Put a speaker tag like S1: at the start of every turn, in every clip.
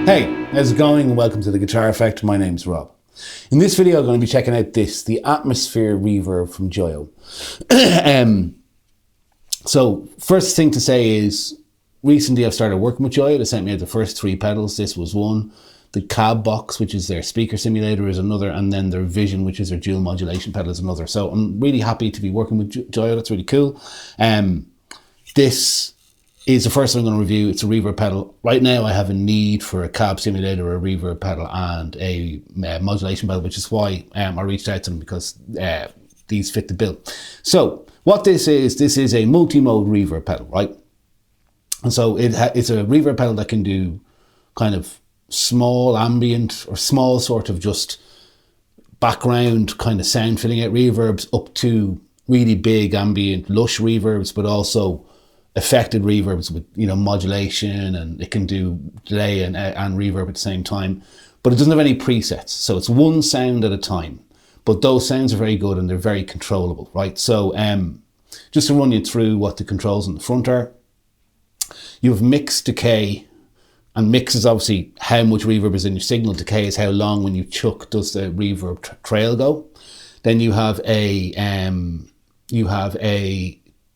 S1: Hey, how's it going? And welcome to The Guitar Effect. My name's Rob. In this video, I'm going to be checking out the Atmosphere Reverb from Joyo. So first thing to say is, recently I've started working with Joyo. They sent me out the first 3 pedals. This was one. The cab box, which is their speaker simulator, is another, and then their vision, which is their dual modulation pedal, is another. So I'm really happy to be working with Joyo. That's really cool. This is the first one I'm going to review. It's a reverb pedal. Right now I have a need for a cab simulator, a reverb pedal, and a modulation pedal, which is why I reached out to them, because these fit the bill. So what this is a multi-mode reverb pedal, right? And so it's a reverb pedal that can do kind of small ambient or small sort of just background kind of sound filling out reverbs, up to really big ambient lush reverbs, but also affected reverbs with, you know, modulation, and it can do delay and reverb at the same time, but it doesn't have any presets. So it's one sound at a time, but those sounds are very good and they're very controllable, right? So just to run you through what the controls on the front are. You have mix, decay, and mix is obviously how much reverb is in your signal. Decay is how long when you chuck does the reverb trail go. Then you have a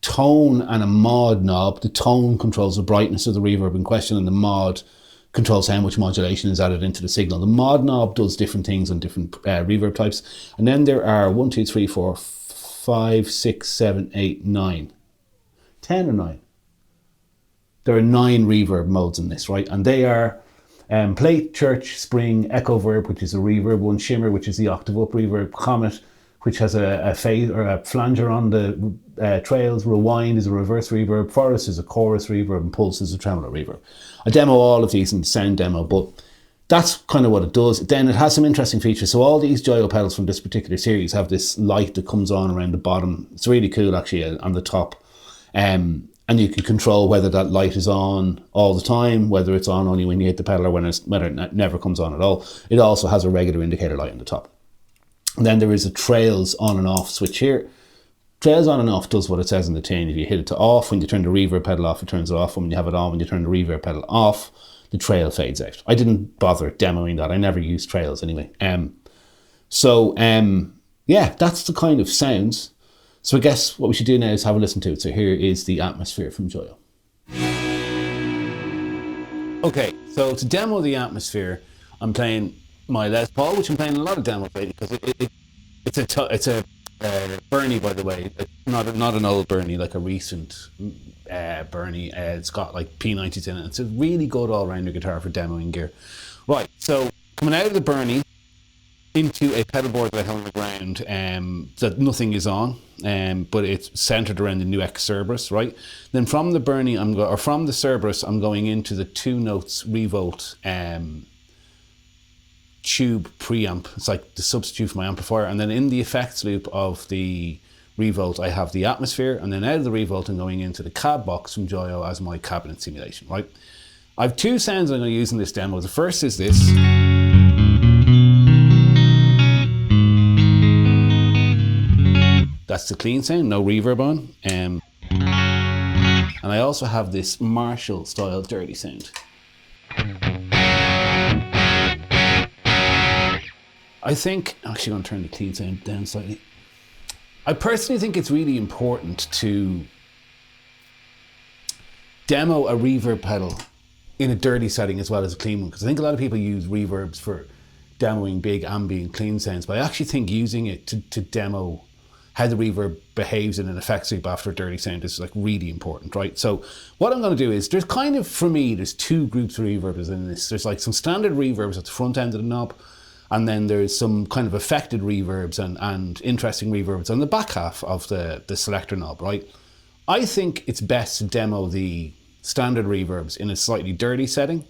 S1: tone and a mod knob. The tone controls the brightness of the reverb in question, and the mod controls how much modulation is added into the signal. The mod knob does different things on different reverb types. And then there are 1, 2, 3, 4, 5, 6, 7, 8, 9. 10 or 9? There are 9 reverb modes in this, right? And they are plate, church, spring, echo verb, which is a reverb one, shimmer, which is the octave up reverb, comet, which has a phase or a flanger on the trails, rewind is a reverse reverb, forest is a chorus reverb, and pulse is a tremolo reverb. I demo all of these in the sound demo, but that's kind of what it does. Then it has some interesting features. So all these Joyo pedals from this particular series have this light that comes on around the bottom. It's really cool actually on the top. And you can control whether that light is on all the time, whether it's on only when you hit the pedal, or whether it never comes on at all. It also has a regular indicator light on the top. And then there is a trails on and off switch here. Trails on and off does what it says in the tin. If you hit it to off, when you turn the reverb pedal off, it turns it off. When you have it on, when you turn the reverb pedal off, the trail fades out. I didn't bother demoing that. I never used trails anyway. Yeah, that's the kind of sounds. So I guess what we should do now is have a listen to it. So here is the Atmosphere from Joyo. Okay, so to demo the Atmosphere, I'm playing my Les Paul, which I'm playing a lot of demos lately, because it's a Bernie, by the way, not an old Bernie, like a recent Bernie. It's got like P90s in it. It's a really good all-rounder guitar for demoing gear. Right, so coming out of the Bernie into a pedal board that I have on the ground that nothing is on, but it's centered around the new X Cerberus, right? Then from the Bernie, from the Cerberus, I'm going into the 2 notes Revolt tube preamp. It's like the substitute for my amplifier. And then in the effects loop of the Revolt, I have the Atmosphere, and then out of the Revolt, I'm going into the cab box from Joyo as my cabinet simulation, right? I have 2 sounds I'm going to use in this demo. The first is this. That's the clean sound, no reverb on. And I also have this Marshall style dirty sound. I think, I'm actually going to turn the clean sound down slightly. I personally think it's really important to demo a reverb pedal in a dirty setting as well as a clean one, because I think a lot of people use reverbs for demoing big ambient clean sounds, but I actually think using it to demo how the reverb behaves in an effects loop after a dirty sound is like really important, right? So what I'm going to do is, there's kind of, for me, there's 2 groups of reverbs in this. There's like some standard reverbs at the front end of the knob, and then there's some kind of affected reverbs and interesting reverbs on the back half of the selector knob, right? I think it's best to demo the standard reverbs in a slightly dirty setting,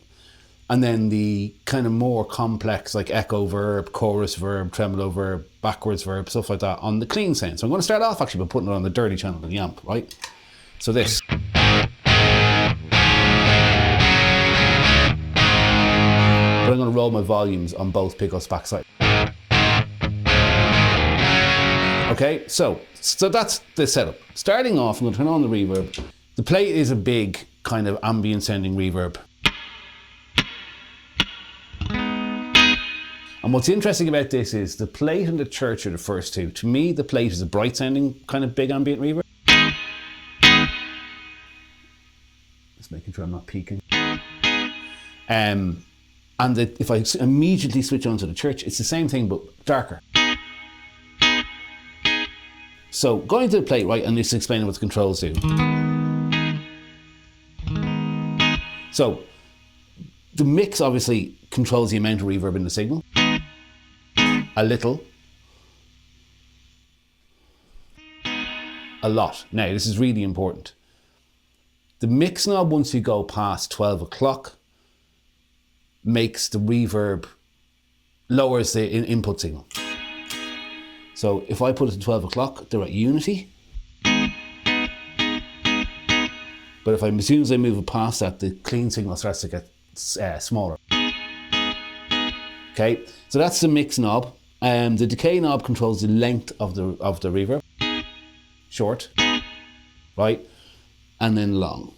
S1: and then the kind of more complex, like echo verb, chorus verb, tremolo verb, backwards verb, stuff like that on the clean sound. So I'm going to start off actually by putting it on the dirty channel of the amp, right? So this. But I'm going to roll my volumes on both pickups backside. Okay, so that's the setup. Starting off, I'm going to turn on the reverb. The plate is a big kind of ambient sounding reverb. And what's interesting about this is the plate and the church are the first two. To me, the plate is a bright sounding kind of big ambient reverb. Just making sure I'm not peaking. And if I immediately switch on to the church, it's the same thing but darker. So going to the plate, right, and just explaining what the controls do. So the mix obviously controls the amount of reverb in the signal. A little. A lot. Now, this is really important. The mix knob, once you go past 12 o'clock, makes the reverb, lowers the input signal. So if I put it to 12 o'clock, they're at unity. But if as soon as I move it past that, the clean signal starts to get smaller. Okay, so that's the mix knob. The decay knob controls the length of the reverb. Short, right, and then long.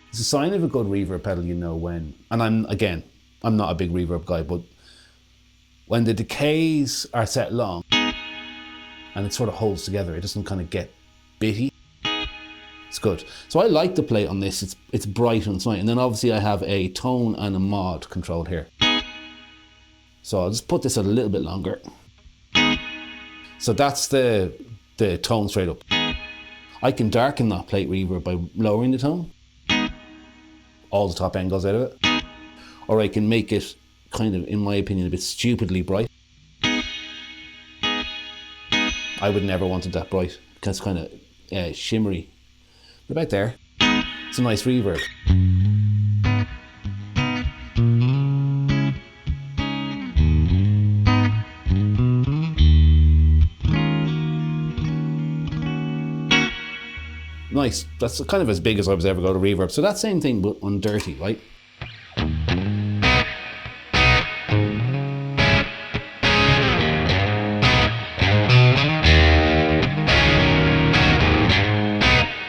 S1: It's a sign of a good reverb pedal, you know when, and I'm not a big reverb guy, but when the decays are set long and it sort of holds together, it doesn't kind of get bitty. It's good. So I like the plate on this. It's bright and sunny. And then obviously I have a tone and a mod control here. So I'll just put this a little bit longer. So that's the tone straight up. I can darken that plate reverb by lowering the tone. All the top end goes out of it. Or I can make it kind of, in my opinion, a bit stupidly bright. I would never want it that bright because it's kind of shimmery. But about there, it's a nice reverb. Nice, that's kind of as big as I was ever going to reverb. So that same thing but on dirty, right?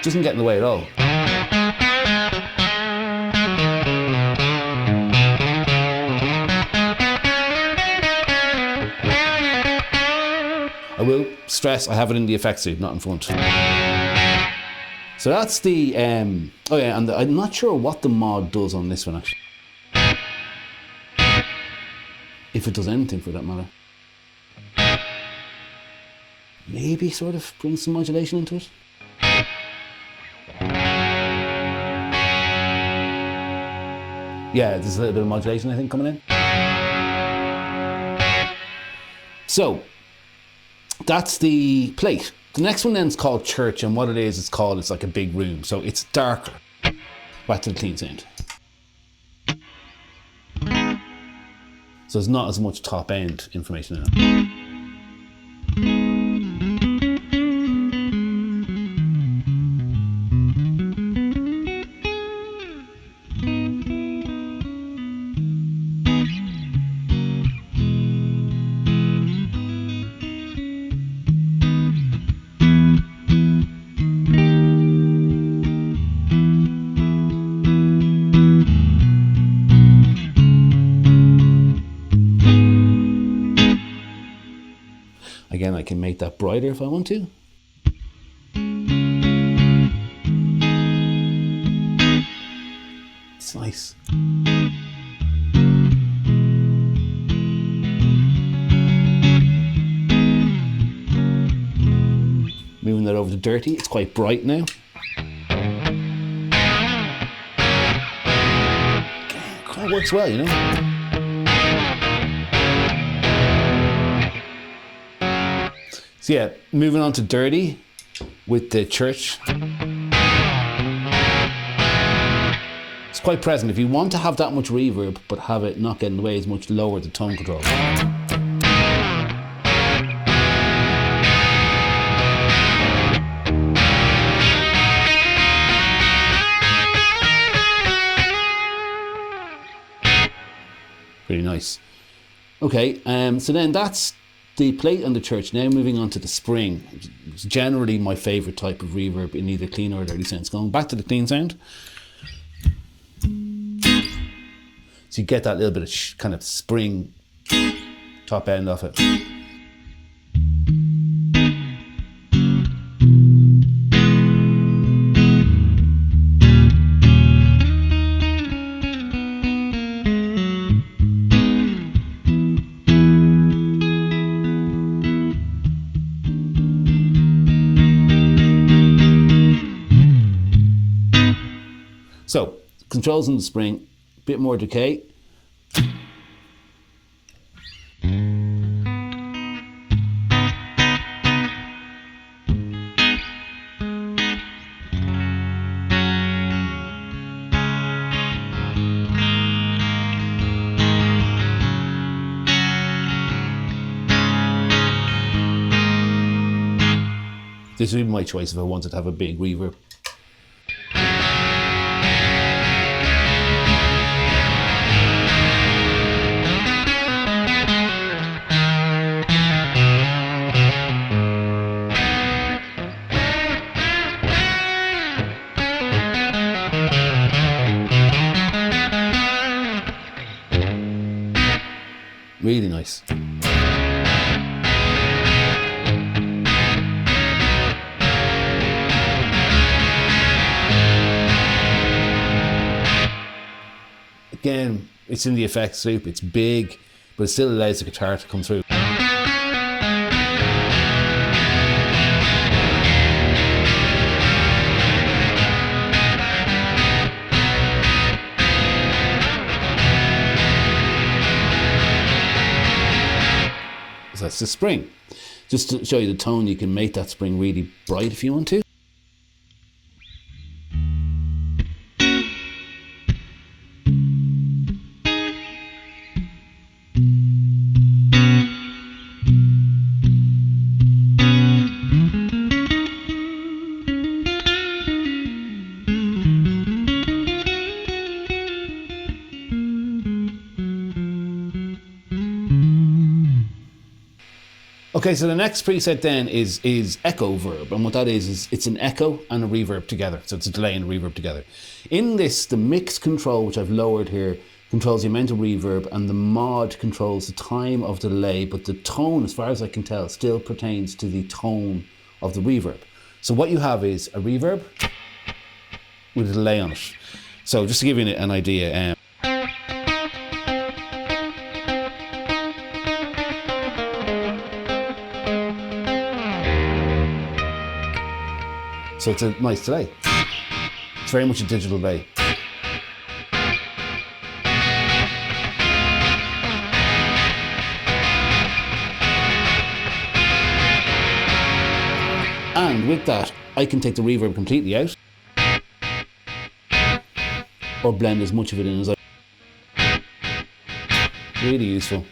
S1: Doesn't get in the way at all. I will stress I have it in the effects suite, not in front. So that's the, oh yeah, and I'm not sure what the mod does on this one actually. If it does anything for that matter. Maybe sort of brings some modulation into it. Yeah, there's a little bit of modulation, I think, coming in. So, that's the plate. The next one then is called church, and what it is, it's like a big room. So it's darker. Back to the clean sound. So there's not as much top end information in it. Again, I can make that brighter if I want to. It's nice. Moving that over to dirty, it's quite bright now. Kind of works well, you know. So yeah, moving on to dirty with the church. It's quite present. If you want to have that much reverb but have it not get in the way as much, lower the tone control. Pretty nice. Okay, so then that's the plate and the church. Now moving on to the spring. It's generally my favourite type of reverb in either clean or dirty sounds. Going back to the clean sound. So you get that little bit of kind of spring top end of it. So, controls in the spring, a bit more decay. This would be my choice if I wanted to have a big reverb. Really nice. Again, it's in the effects loop, it's big, but it still allows the guitar to come through. So that's the spring. Just to show you the tone, you can make that spring really bright if you want to. Okay, so the next preset then is echo verb, and what that is it's an echo and a reverb together. So it's a delay and a reverb together. In this, the mix control, which I've lowered here, controls the amount of reverb, and the mod controls the time of the delay, but the tone, as far as I can tell, still pertains to the tone of the reverb. So what you have is a reverb with a delay on it. So just to give you an idea, so it's a nice delay. It's very much a digital delay. And with that, I can take the reverb completely out, or blend as much of it in as I. Really useful.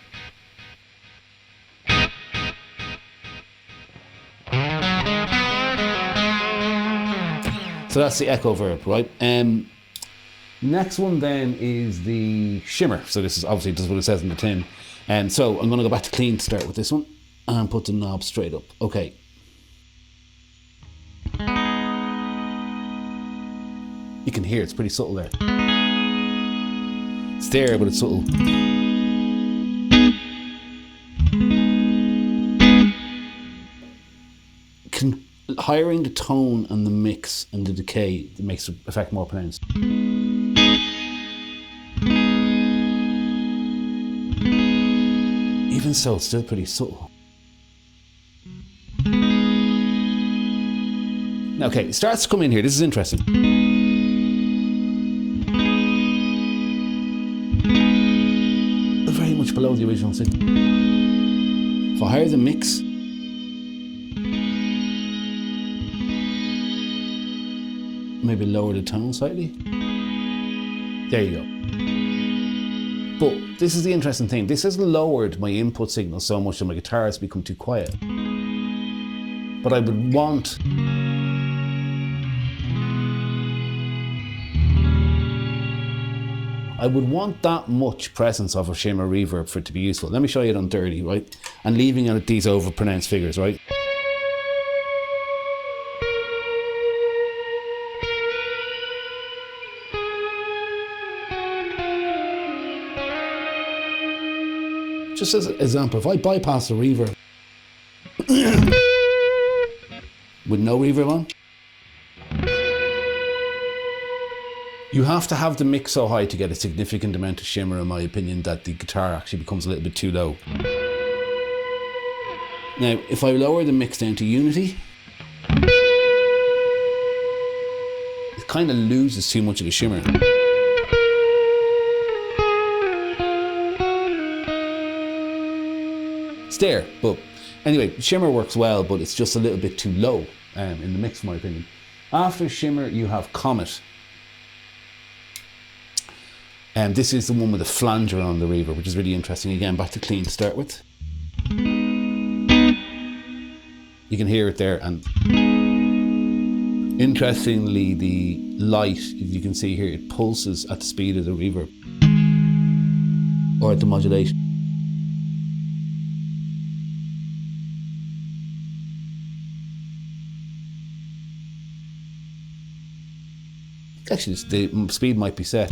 S1: So that's the echo verb, right? Next one then is the shimmer. So this is obviously just what it says in the tin. And so I'm going to go back to clean to start with this one and put the knob straight up. Okay. You can hear it's pretty subtle there. It's there, but it's subtle. Hiring the tone and the mix and the decay makes the effect more pronounced. Even so, it's still pretty subtle. Now, okay, it starts to come in here. This is interesting. Very much below the original signal. If I hire the mix, maybe lower the tone slightly. There you go. But this is the interesting thing. This has lowered my input signal so much that my guitar has become too quiet. But I would want that much presence of a shimmer reverb for it to be useful. Let me show you it on dirty, right? And leaving out these over pronounced figures, right? Just as an example, if I bypass the reverb with no reverb on, you have to have the mix so high to get a significant amount of shimmer, in my opinion, that the guitar actually becomes a little bit too low. Now, if I lower the mix down to unity, it kind of loses too much of the shimmer. It's there, but anyway, shimmer works well, but it's just a little bit too low in the mix, in my opinion. After shimmer, you have comet. And this is the one with the flanger on the reverb, which is really interesting. Again, back to clean to start with. You can hear it there, and interestingly, the light, as you can see here, it pulses at the speed of the reverb, or at the modulation. Actually, the speed might be set.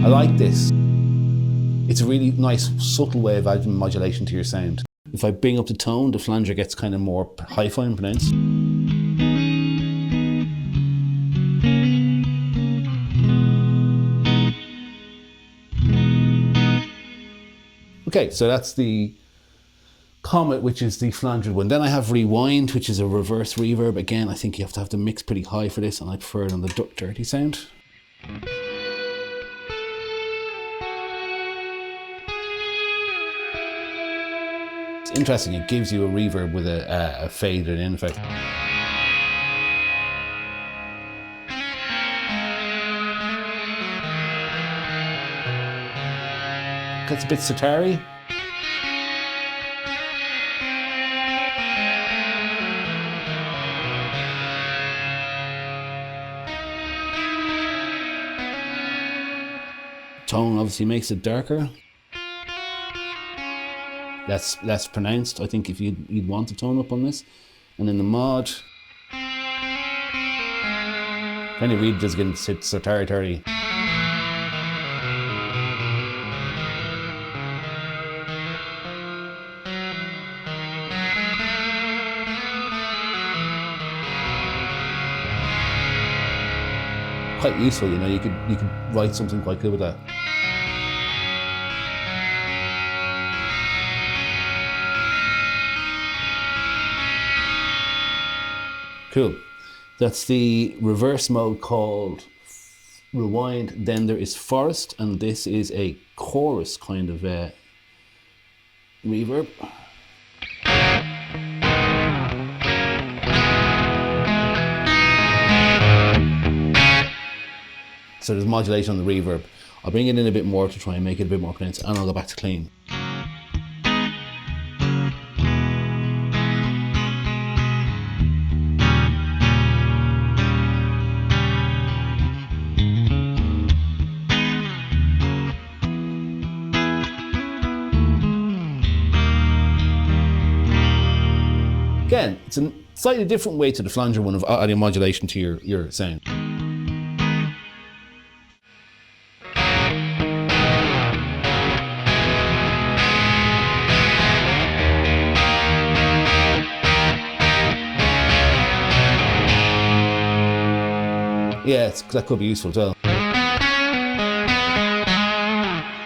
S1: I like this. It's a really nice, subtle way of adding modulation to your sound. If I bring up the tone, the flanger gets kind of more hi-fi and pronounced. Okay, so that's the comet, which is the flanger one. Then I have rewind, which is a reverse reverb. Again, I think you have to have the mix pretty high for this, and I prefer it on the dirty sound. It's interesting, it gives you a reverb with a faded in effect. Gets a bit sitar-y. Tone obviously makes it darker. That's less pronounced. I think if you'd want to tone up on this. And then the mod, kind of really just getting sitar-y. Quite useful, you know. You could write something quite good with that. Cool. That's the reverse mode called rewind. Then there is forest, and this is a chorus kind of reverb. So there's modulation on the reverb. I'll bring it in a bit more to try and make it a bit more pronounced, and I'll go back to clean. Again, it's a slightly different way to the flanger one of adding modulation to your sound. Yeah, that could be useful as well.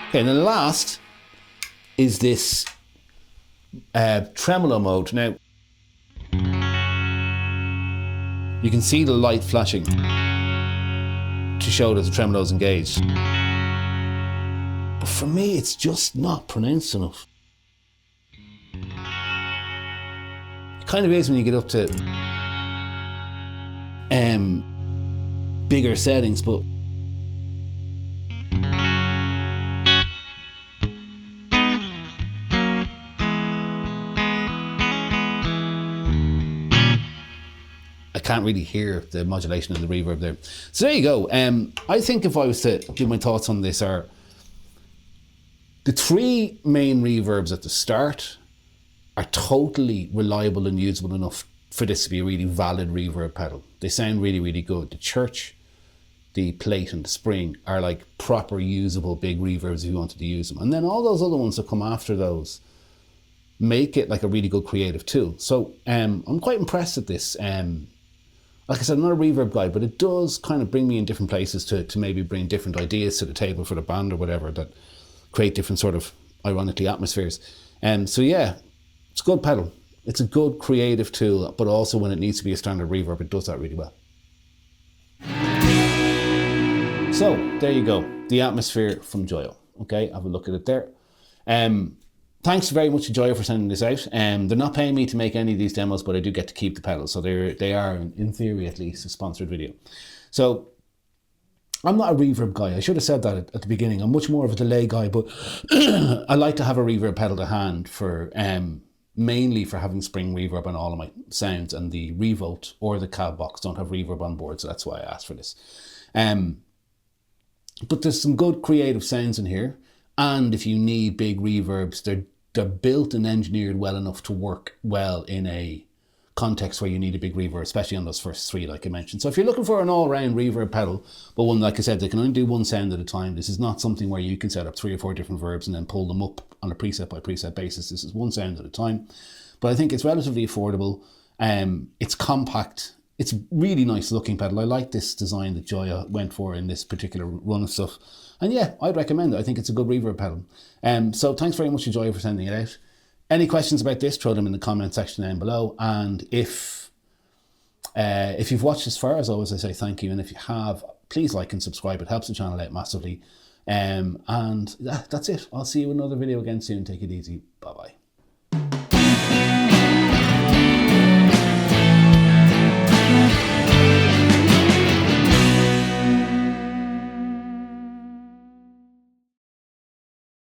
S1: Okay, and then the last is this tremolo mode. Now, you can see the light flashing to show that the tremolo is engaged. But for me, it's just not pronounced enough. It kind of is when you get up to bigger settings, but I can't really hear the modulation and the reverb there. So there you go. I think if I was to give my thoughts on this, are the three main reverbs at the start are totally reliable and usable enough for this to be a really valid reverb pedal. They sound really, really good. The church, the plate and the spring are like proper usable big reverbs if you wanted to use them. And then all those other ones that come after those make it like a really good creative tool. So I'm quite impressed at this. Like I said, I'm not a reverb guy, but it does kind of bring me in different places to maybe bring different ideas to the table for the band or whatever that create different sort of, ironically, atmospheres. So yeah, it's a good pedal. It's a good creative tool, but also when it needs to be a standard reverb, it does that really well. So there you go, the Atmosphere from Joyo. Okay, have a look at it there. Thanks very much to Joyo for sending this out. They're not paying me to make any of these demos, but I do get to keep the pedals. So they are, in theory at least, a sponsored video. So I'm not a reverb guy. I should have said that at the beginning. I'm much more of a delay guy, but I like to have a reverb pedal to hand for mainly for having spring reverb on all of my sounds, and the Revolt or the cab box don't have reverb on board, so that's why I asked for this. But there's some good creative sounds in here, and if you need big reverbs, they're built and engineered well enough to work well in a context where you need a big reverb, especially on those first three like I mentioned. So if you're looking for an all-round reverb pedal, but one, like I said, they can only do one sound at a time. This is not something where you can set up 3 or 4 different verbs and then pull them up on a preset by preset basis. This is one sound at a time. But I think it's relatively affordable. It's compact. It's really nice looking pedal. I like this design that Joyo went for in this particular run of stuff. And yeah, I'd recommend it. I think it's a good reverb pedal. So thanks very much to Joyo for sending it out. Any questions about this, throw them in the comment section down below. And if you've watched this far, as always, I say thank you. And if you have, please like and subscribe. It helps the channel out massively. And that's it. I'll see you in another video again soon. Take it easy. Bye-bye.